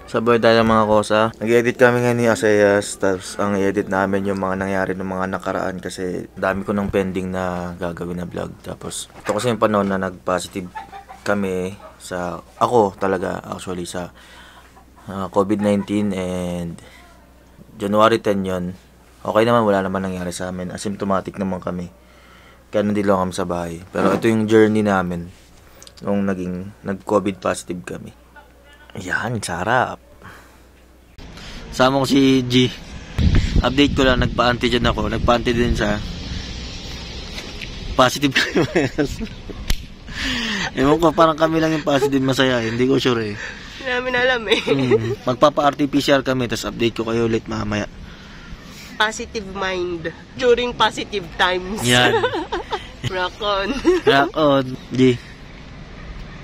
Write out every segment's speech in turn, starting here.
Sabay tayo mga kosa. Nag-edit kami ngayon ni Asayas. Tapos ang edit namin yung mga nangyari ng mga nakaraan. Kasi dami ko ng pending na gagawin na vlog. Tapos ito kasi yung panahon na nag-positive kami sa... Ako talaga actually sa COVID-19 and January 10 yun. Okay naman, wala naman nangyari sa amin. Asymptomatic naman kami. Kaya nandito lang kami sa bahay. Pero ito yung journey namin nung nag-COVID positive kami. Ayan, sarap. Sama ko si G. Update ko lang, nagpa-antigen ako. Nagpa-anti din siya. Positive kayo. Ewan ko, parang kami lang yung positive masaya. Hindi ko sure eh. Hindi namin alam eh. Magpapa-RT-PCR kami, tapos update ko kayo ulit mamaya. Positive mind during positive times. Yan. Rock on. Rock on. G.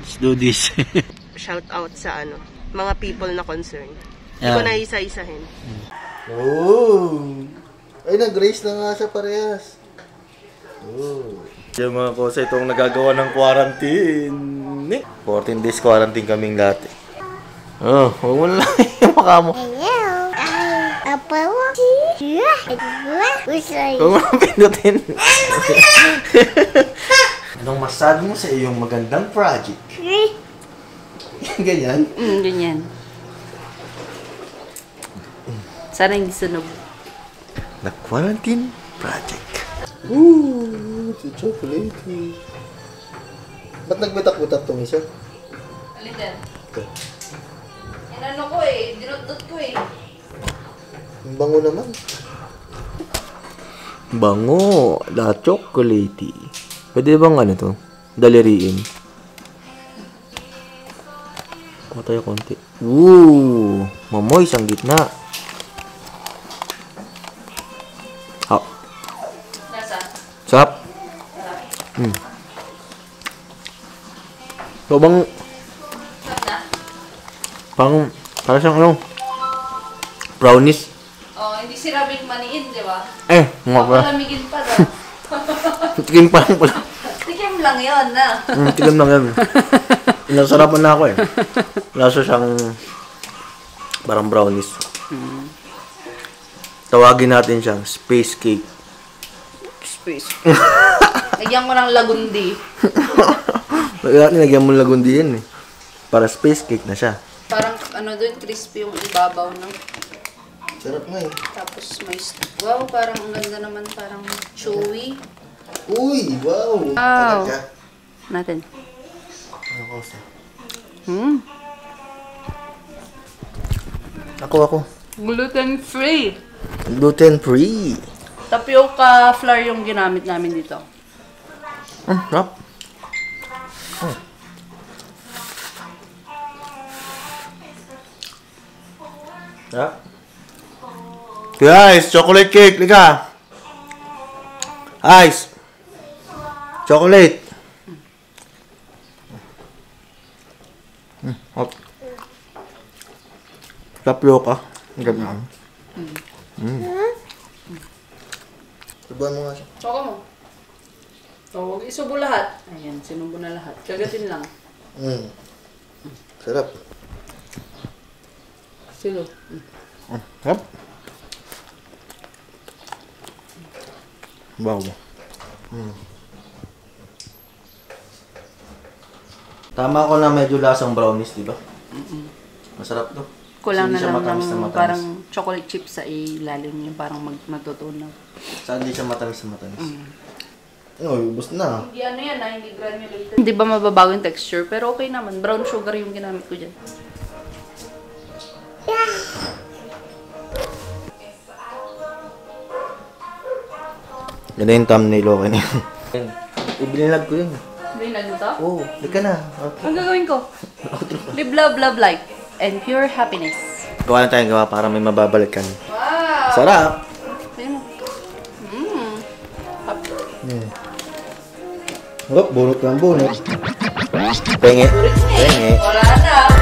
Let's do this. Shout out sa mga people na concerned. Hindi Yeah. ko na isa-isahin. Oh! Ay, nag-race na nga siya parehas. Oh. Yung mga kosa, itong nagagawa ng quarantine. 14 days quarantine kaming lahat. Oh, huwag mo na lang yung mukha mo. Huwag mo na pindutin. Anong masabi mo sa iyong magandang project? Ganyan? Ganyan. Sana hindi sunog. The quarantine project. Ooh, it's a chocolate. Ba't nagbitak-bitak tong isa? Alin din? Okay. Inano ko eh, dinudot ko eh. Ang bango naman. Bango. The chocolate. Pwede bang ano to? Daliriin. Kuha tayo konti. Ooh! Mamoy ang gitna. Hap. Nasa? Sap. So bang... Na? Parang siyang brownies. Oh, hindi si Rabing maniin, di ba? Nga ba? Palamigin pa daw. Tikim pa lang pala. Tikim lang yun na. Tikim lang yan. Nasarapan na ako eh. Lasa siyang parang brownies. Tawagin natin siyang space cake. Space. Lagyan ko ng lagundi. Lagyan mo ng lagundi yan eh. Para space cake na siya. Parang doon, crispy yung ibabaw ng... Sarap nga eh. Tapos may... Wow, parang ang ganda naman, parang chewy. Uy, wow. Wow. Talaga. Natin. Ano ko sa? Ako. Gluten free. Gluten free. Tapioca flour yung ginamit namin dito. Sarap. Sarap. Guys, chocolate cake, liga. Ice. Chocolate. Hop. Tapioca. Ganyan. Subuhan mo nga siya. Choco mo. So, huwag isubo lahat. Ayan, sinubo na lahat. Kagatin lang. Sarap. Silo. Sarap. Wow. Tama ko na medyo lasang brownies, di ba? Masarap to. Kulang Hindi na siya lang matamis na ng matamis. parang chocolate chips sa ilalim yung parang matutunaw. Saan hindi siya matamis na matamis? Uy, ubos na. Hindi yan hindi granulated. Hindi ba mababago yung texture? Pero okay naman. Brown sugar yung ginamit ko dyan. Ganda yung thumbnail, okay na yun. Ibinilag ko yun. Binag mo to? Oo, di ka na. Okay. Ang gagawin ko? Live, love, love, life. And pure happiness. Gawa na tayong gawa para may mababalikan. Wow! Sarap! Oh, bunot lang bunot. Penge. Penge. Wala na.